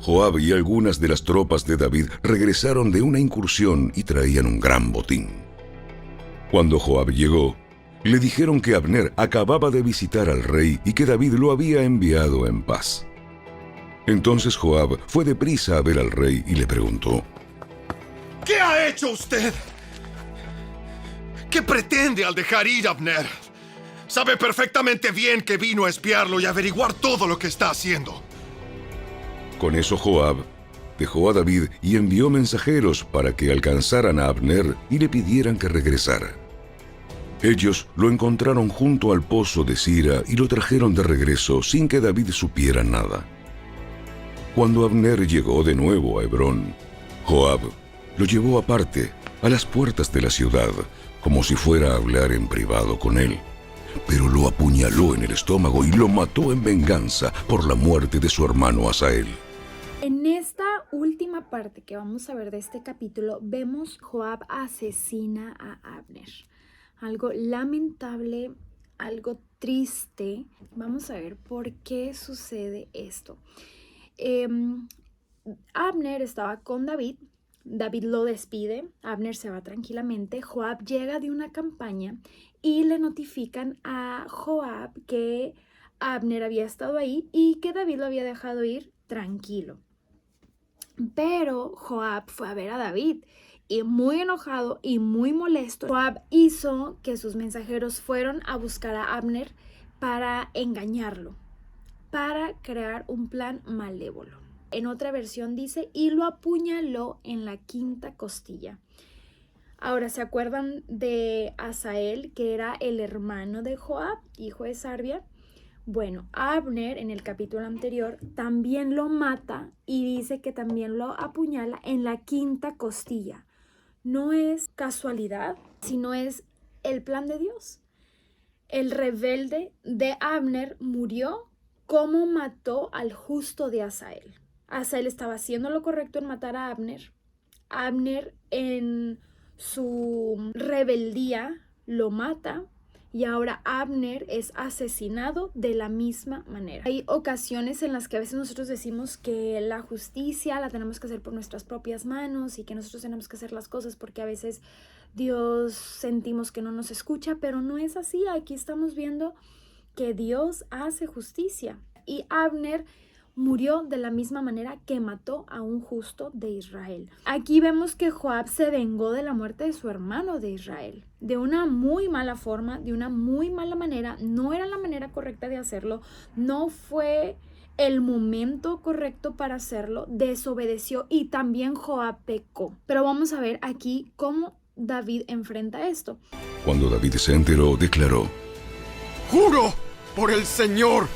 Joab y algunas de las tropas de David regresaron de una incursión y traían un gran botín. Cuando Joab llegó, le dijeron que Abner acababa de visitar al rey y que David lo había enviado en paz. Entonces Joab fue deprisa a ver al rey y le preguntó: ¿Qué ha hecho usted? ¿Qué pretende al dejar ir a Abner? Sabe perfectamente bien que vino a espiarlo y averiguar todo lo que está haciendo. Con eso Joab dejó a David y envió mensajeros para que alcanzaran a Abner y le pidieran que regresara. Ellos lo encontraron junto al pozo de Sira y lo trajeron de regreso sin que David supiera nada. Cuando Abner llegó de nuevo a Hebrón, Joab lo llevó aparte, a las puertas de la ciudad, como si fuera a hablar en privado con él, pero lo apuñaló en el estómago y lo mató en venganza por la muerte de su hermano Asael. En esta última parte que vamos a ver de este capítulo, vemos Joab asesina a Abner. Algo lamentable, algo triste. Vamos a ver por qué sucede esto. Abner estaba con David. David lo despide. Abner se va tranquilamente. Joab llega de una campaña y le notifican a Joab que Abner había estado ahí y que David lo había dejado ir tranquilo. Pero Joab fue a ver a David y muy enojado y muy molesto, Joab hizo que sus mensajeros fueron a buscar a Abner para engañarlo, para crear un plan malévolo. En otra versión dice, y lo apuñaló en la quinta costilla. Ahora, ¿se acuerdan de Asael, que era el hermano de Joab, hijo de Sarbia? Bueno, Abner en el capítulo anterior también lo mata y dice que también lo apuñala en la quinta costilla. No es casualidad, sino es el plan de Dios. El rebelde de Abner murió como mató al justo de Asael. Asael estaba haciendo lo correcto en matar a Abner. Abner en su rebeldía lo mata y ahora Abner es asesinado de la misma manera. Hay ocasiones en las que a veces nosotros decimos que la justicia la tenemos que hacer por nuestras propias manos y que nosotros tenemos que hacer las cosas porque a veces Dios sentimos que no nos escucha, pero no es así. Aquí estamos viendo que Dios hace justicia y Abner murió de la misma manera que mató a un justo de Israel. Aquí vemos que Joab se vengó de la muerte de su hermano de Israel, de una muy mala forma, de una muy mala manera. No era la manera correcta de hacerlo, no fue el momento correcto para hacerlo, desobedeció y también Joab pecó. Pero vamos a ver aquí cómo David enfrenta esto. Cuando David se enteró, declaró: ¡Juro por el Señor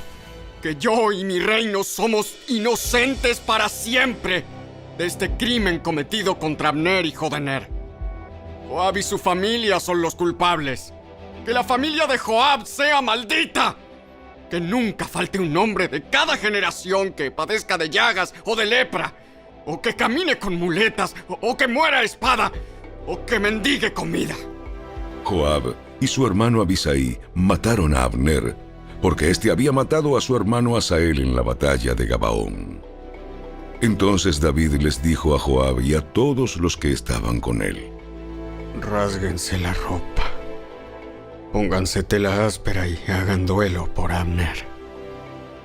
que yo y mi reino somos inocentes para siempre de este crimen cometido contra Abner, hijo de Ner! Joab y su familia son los culpables. ¡Que la familia de Joab sea maldita! ¡Que nunca falte un hombre de cada generación que padezca de llagas o de lepra! ¡O que camine con muletas! ¡O que muera a espada! ¡O que mendigue comida! Joab y su hermano Abisai mataron a Abner, porque éste había matado a su hermano Asael en la batalla de Gabaón. Entonces David les dijo a Joab y a todos los que estaban con él: Rásguense la ropa, pónganse tela áspera y hagan duelo por Abner.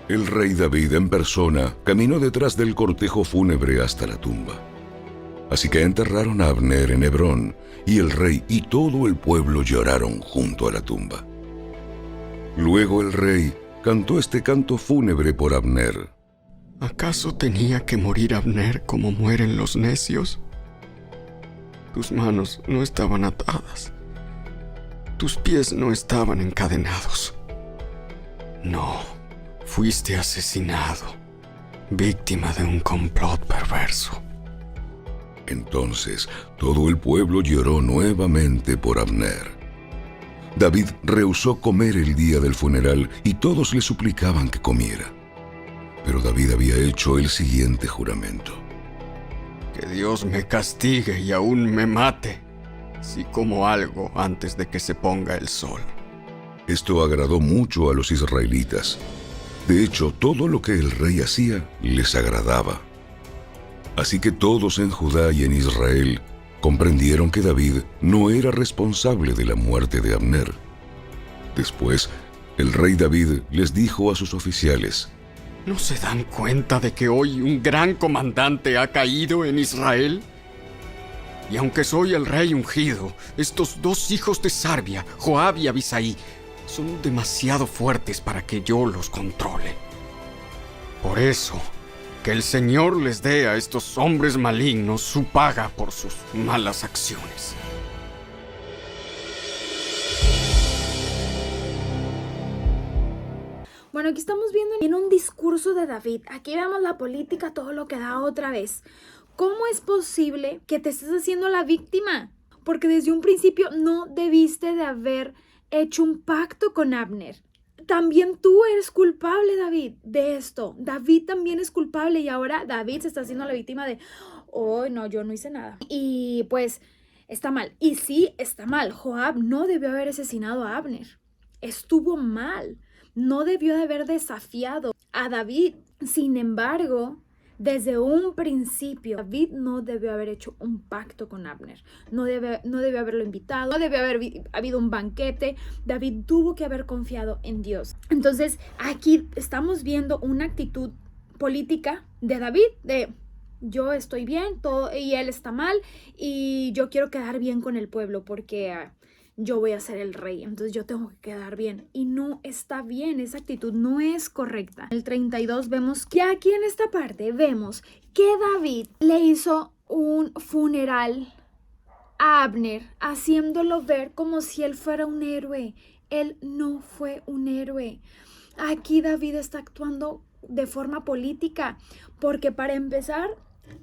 El rey David en persona caminó detrás del cortejo fúnebre hasta la tumba. Así que enterraron a Abner en Hebrón, y el rey y todo el pueblo lloraron junto a la tumba. Luego el rey cantó este canto fúnebre por Abner: ¿Acaso tenía que morir Abner como mueren los necios? Tus manos no estaban atadas, tus pies no estaban encadenados. No, fuiste asesinado, víctima de un complot perverso. Entonces todo el pueblo lloró nuevamente por Abner. David rehusó comer el día del funeral y todos le suplicaban que comiera. Pero David había hecho el siguiente juramento: Que Dios me castigue y aún me mate, si como algo antes de que se ponga el sol. Esto agradó mucho a los israelitas. De hecho, todo lo que el rey hacía les agradaba. Así que todos en Judá y en Israel comprendieron que David no era responsable de la muerte de Abner. Después, el rey David les dijo a sus oficiales: ¿No se dan cuenta de que hoy un gran comandante ha caído en Israel? Y aunque soy el rey ungido, estos dos hijos de Sarbia, Joab y Abisai, son demasiado fuertes para que yo los controle. Por eso, que el Señor les dé a estos hombres malignos su paga por sus malas acciones. Bueno, aquí estamos viendo en un discurso de David. Aquí vemos la política, todo lo que da otra vez. ¿Cómo es posible que te estés haciendo la víctima? Porque desde un principio no debiste de haber hecho un pacto con Abner. También tú eres culpable, David, de esto. David también es culpable y ahora David se está haciendo la víctima de: oh, no, yo no hice nada. Y pues está mal. Y sí, está mal. Joab no debió haber asesinado a Abner. Estuvo mal. No debió de haber desafiado a David. Sin embargo, desde un principio, David no debió haber hecho un pacto con Abner. No debió haberlo invitado. No debió haber habido un banquete. David tuvo que haber confiado en Dios. Entonces, aquí estamos viendo una actitud política de David de: yo estoy bien, todo, y él está mal, y yo quiero quedar bien con el pueblo porque yo voy a ser el rey, entonces yo tengo que quedar bien. Y no está bien, esa actitud no es correcta. En el 32 vemos que aquí en esta parte vemos que David le hizo un funeral a Abner, haciéndolo ver como si él fuera un héroe. Él no fue un héroe. Aquí David está actuando de forma política, porque para empezar,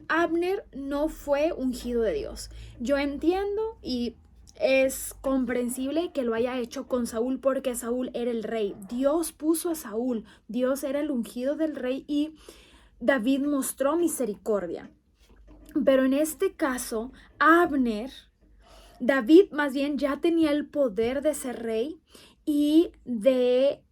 Abner no fue ungido de Dios. Yo entiendo y es comprensible que lo haya hecho con Saúl porque Saúl era el rey. Dios puso a Saúl, Dios era el ungido del rey y David mostró misericordia. Pero en este caso, Abner, David más bien ya tenía el poder de ser rey y de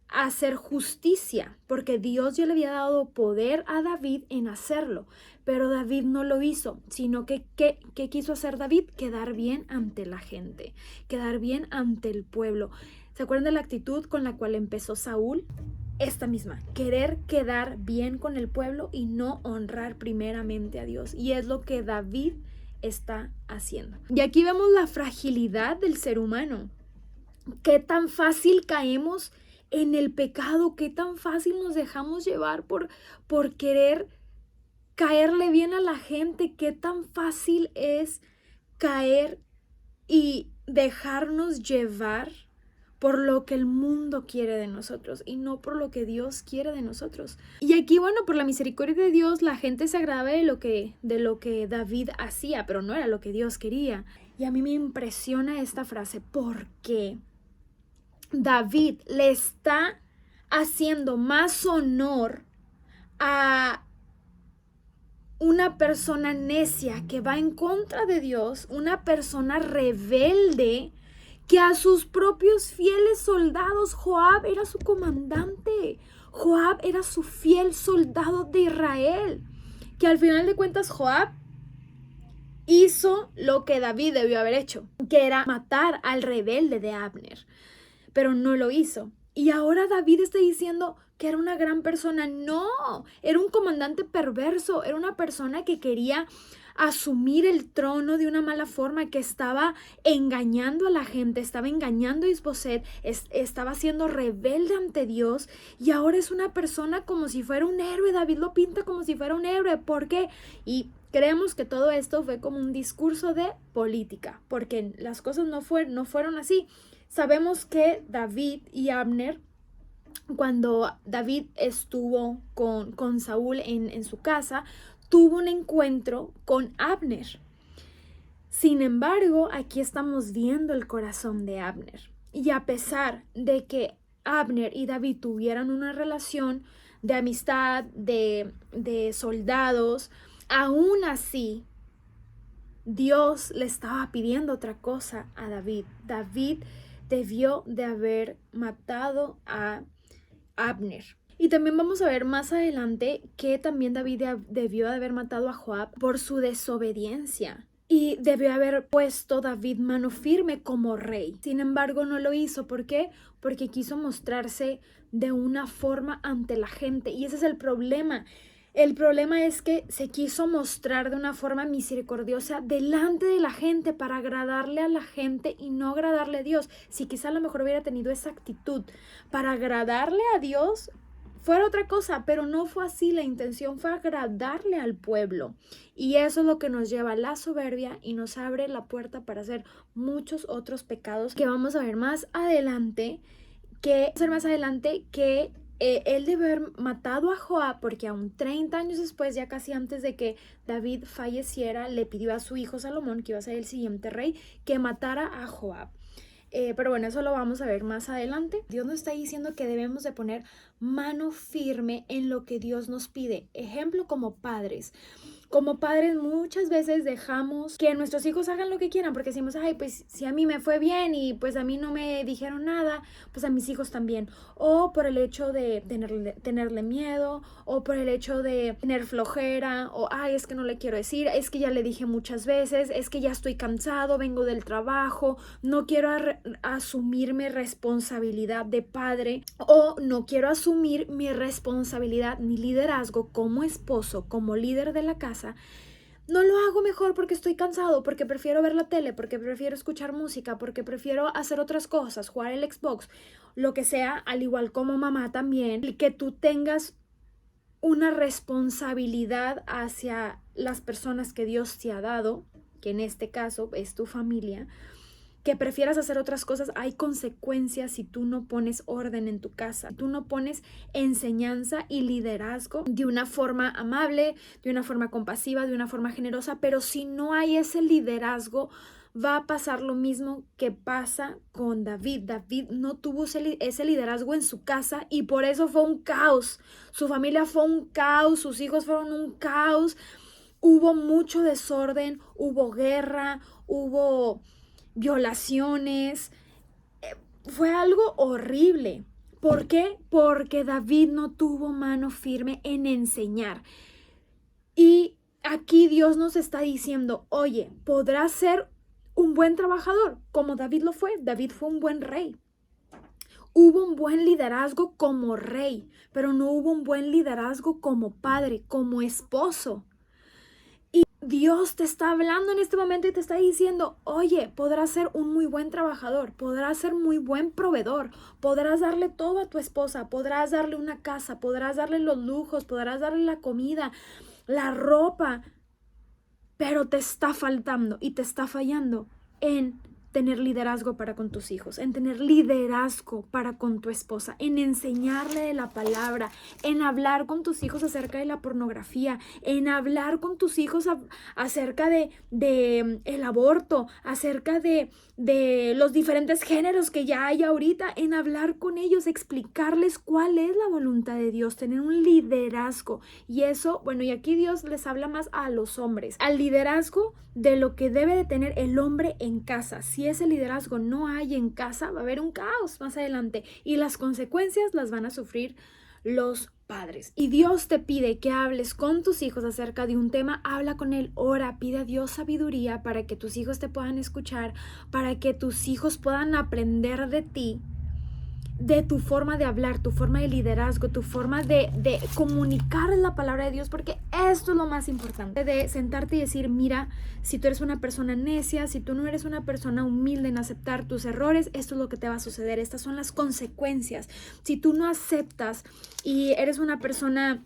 hacer justicia, porque Dios ya le había dado poder a David en hacerlo, pero David no lo hizo, sino que ¿qué quiso hacer David? Quedar bien ante la gente, quedar bien ante el pueblo. ¿Se acuerdan de la actitud con la cual empezó Saúl? Esta misma, querer quedar bien con el pueblo y no honrar primeramente a Dios. Y es lo que David está haciendo. Y aquí vemos la fragilidad del ser humano. Qué tan fácil caemos en el pecado, qué tan fácil nos dejamos llevar por querer caerle bien a la gente, qué tan fácil es caer y dejarnos llevar por lo que el mundo quiere de nosotros y no por lo que Dios quiere de nosotros. Y aquí, bueno, por la misericordia de Dios, la gente se agradaba de lo que David hacía, pero no era lo que Dios quería. Y a mí me impresiona esta frase, porque David le está haciendo más honor a una persona necia que va en contra de Dios, una persona rebelde, que a sus propios fieles soldados. Joab era su comandante, Joab era su fiel soldado de Israel, que al final de cuentas Joab hizo lo que David debió haber hecho, que era matar al rebelde de Abner, pero no lo hizo. Y ahora David está diciendo que era una gran persona. No, era un comandante perverso, era una persona que quería asumir el trono de una mala forma, que estaba engañando a la gente, estaba engañando a Isboset, estaba siendo rebelde ante Dios, y ahora es una persona como si fuera un héroe. David lo pinta como si fuera un héroe. ¿Por qué? Y creemos que todo esto fue como un discurso de política, porque las cosas no fueron así. Sabemos que David y Abner, cuando David estuvo con Saúl en su casa, tuvo un encuentro con Abner. Sin embargo, aquí estamos viendo el corazón de Abner. Y a pesar de que Abner y David tuvieran una relación de amistad, de soldados, aún así, Dios le estaba pidiendo otra cosa a David. David debió de haber matado a Abner. Y también vamos a ver más adelante que también David debió de haber matado a Joab por su desobediencia. Y debió haber puesto David mano firme como rey. Sin embargo, no lo hizo. ¿Por qué? Porque quiso mostrarse de una forma ante la gente. Y ese es el problema. El problema es que se quiso mostrar de una forma misericordiosa delante de la gente para agradarle a la gente y no agradarle a Dios. Si quizá a lo mejor hubiera tenido esa actitud para agradarle a Dios, fuera otra cosa, pero no fue así. La intención fue agradarle al pueblo. Y eso es lo que nos lleva a la soberbia y nos abre la puerta para hacer muchos otros pecados que vamos a ver más adelante, que él debe haber matado a Joab, porque aún 30 años después, ya casi antes de que David falleciera, le pidió a su hijo Salomón, que iba a ser el siguiente rey, que matara a Joab. Pero bueno, eso lo vamos a ver más adelante. Dios nos está diciendo que debemos de poner mano firme en lo que Dios nos pide. Ejemplo, como padres. Como padres muchas veces dejamos que nuestros hijos hagan lo que quieran, porque decimos, ay, pues si a mí me fue bien y pues a mí no me dijeron nada, pues a mis hijos también. O por el hecho de tenerle miedo, o por el hecho de tener flojera, o ay, es que no le quiero decir, es que ya le dije muchas veces, es que ya estoy cansado, vengo del trabajo, no quiero asumirme responsabilidad de padre, o no quiero asumir mi responsabilidad, mi liderazgo como esposo, como líder de la casa. No lo hago mejor porque estoy cansado, porque prefiero ver la tele, porque prefiero escuchar música, porque prefiero hacer otras cosas, jugar el Xbox, lo que sea, al igual como mamá también. Que tú tengas una responsabilidad hacia las personas que Dios te ha dado, que en este caso es tu familia, que prefieras hacer otras cosas. Hay consecuencias si tú no pones orden en tu casa, tú no pones enseñanza y liderazgo de una forma amable, de una forma compasiva, de una forma generosa. Pero si no hay ese liderazgo, va a pasar lo mismo que pasa con David. David no tuvo ese liderazgo en su casa y por eso fue un caos. Su familia fue un caos, sus hijos fueron un caos. Hubo mucho desorden, hubo guerra, hubo violaciones, fue algo horrible. ¿Por qué? Porque David no tuvo mano firme en enseñar. Y aquí Dios nos está diciendo, oye, podrás ser un buen trabajador, como David lo fue. David fue un buen rey. Hubo un buen liderazgo como rey, pero no hubo un buen liderazgo como padre, como esposo. Y Dios te está hablando en este momento y te está diciendo, oye, podrás ser un muy buen trabajador, podrás ser muy buen proveedor, podrás darle todo a tu esposa, podrás darle una casa, podrás darle los lujos, podrás darle la comida, la ropa, pero te está faltando y te está fallando en tener liderazgo para con tus hijos, en tener liderazgo para con tu esposa, en enseñarle de la palabra, en hablar con tus hijos acerca de la pornografía, en hablar con tus hijos acerca de el aborto, acerca de los diferentes géneros que ya hay ahorita, en hablar con ellos, explicarles cuál es la voluntad de Dios, tener un liderazgo. Y eso, bueno, y aquí Dios les habla más a los hombres, al liderazgo de lo que debe de tener el hombre en casa. Si ese liderazgo no hay en casa, va a haber un caos más adelante y las consecuencias las van a sufrir los padres. Y Dios te pide que hables con tus hijos acerca de un tema, habla con él, ora, pide a Dios sabiduría para que tus hijos te puedan escuchar, para que tus hijos puedan aprender de ti, de tu forma de hablar, tu forma de liderazgo, tu forma de comunicar la palabra de Dios, porque esto es lo más importante, de sentarte y decir, mira, si tú eres una persona necia, si tú no eres una persona humilde en aceptar tus errores, esto es lo que te va a suceder, estas son las consecuencias. Si tú no aceptas y eres una persona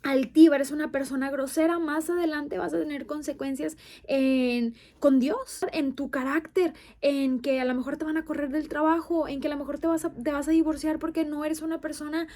altiva, eres una persona grosera, más adelante vas a tener consecuencias con Dios, en tu carácter, en que a lo mejor te van a correr del trabajo, en que a lo mejor te vas a divorciar porque no eres una persona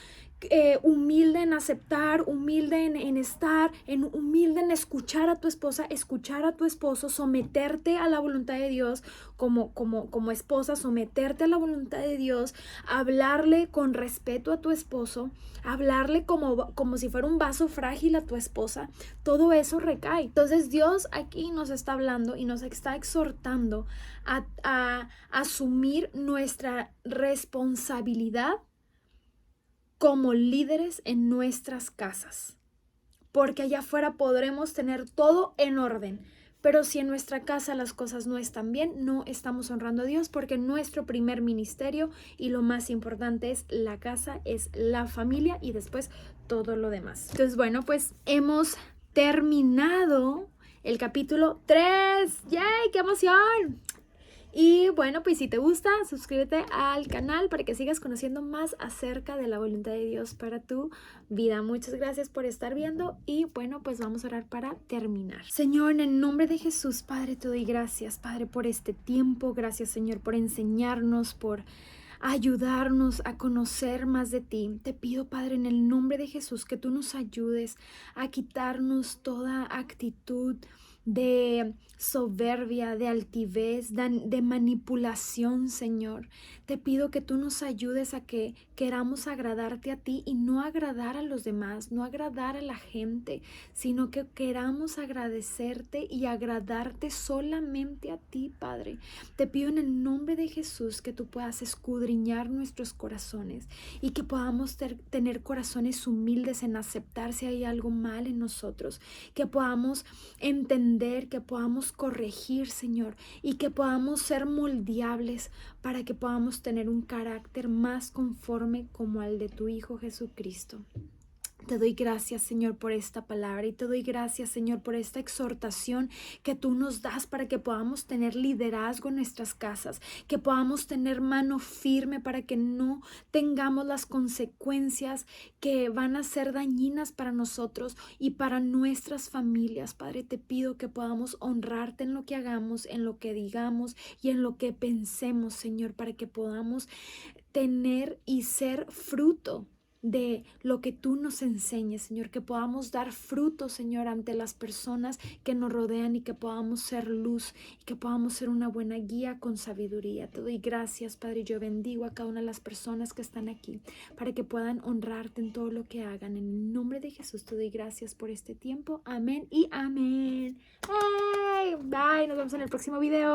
humilde en aceptar, humilde en estar, humilde en escuchar a tu esposa, escuchar a tu esposo, someterte a la voluntad de Dios como esposa, someterte a la voluntad de Dios, hablarle con respeto a tu esposo, hablarle como si fuera un vaso frágil a tu esposa. Todo eso recae. Entonces Dios aquí nos está hablando y nos está exhortando a asumir nuestra responsabilidad como líderes en nuestras casas, porque allá afuera podremos tener todo en orden, pero si en nuestra casa las cosas no están bien, no estamos honrando a Dios, porque nuestro primer ministerio y lo más importante es la casa, es la familia y después todo lo demás. Entonces, bueno, pues hemos terminado el capítulo 3. ¡Yay! ¡Qué emoción! Y bueno, pues si te gusta, suscríbete al canal para que sigas conociendo más acerca de la voluntad de Dios para tu vida. Muchas gracias por estar viendo y bueno, pues vamos a orar para terminar. Señor, en el nombre de Jesús, Padre, te doy gracias, Padre, por este tiempo. Gracias, Señor, por enseñarnos, por ayudarnos a conocer más de ti. Te pido, Padre, en el nombre de Jesús, que tú nos ayudes a quitarnos toda actitud de soberbia, de altivez, de manipulación, Señor. Te pido que tú nos ayudes a que queramos agradarte a ti y no agradar a los demás, no agradar a la gente, sino que queramos agradecerte y agradarte solamente a ti, Padre. Te pido en el nombre de Jesús que tú puedas escudriñar nuestros corazones y que podamos tener corazones humildes en aceptar si hay algo mal en nosotros, que podamos entender, que podamos corregir, Señor, y que podamos ser moldeables para que podamos tener un carácter más conforme como al de tu Hijo Jesucristo. Te doy gracias, Señor, por esta palabra y te doy gracias, Señor, por esta exhortación que tú nos das para que podamos tener liderazgo en nuestras casas, que podamos tener mano firme para que no tengamos las consecuencias que van a ser dañinas para nosotros y para nuestras familias. Padre, te pido que podamos honrarte en lo que hagamos, en lo que digamos y en lo que pensemos, Señor, para que podamos tener y ser fruto de lo que tú nos enseñes, Señor, que podamos dar fruto, Señor, ante las personas que nos rodean y que podamos ser luz y que podamos ser una buena guía con sabiduría. Te doy gracias, Padre, yo bendigo a cada una de las personas que están aquí para que puedan honrarte en todo lo que hagan. En el nombre de Jesús te doy gracias por este tiempo. Amén y amén. ¡Hey! Bye, nos vemos en el próximo video.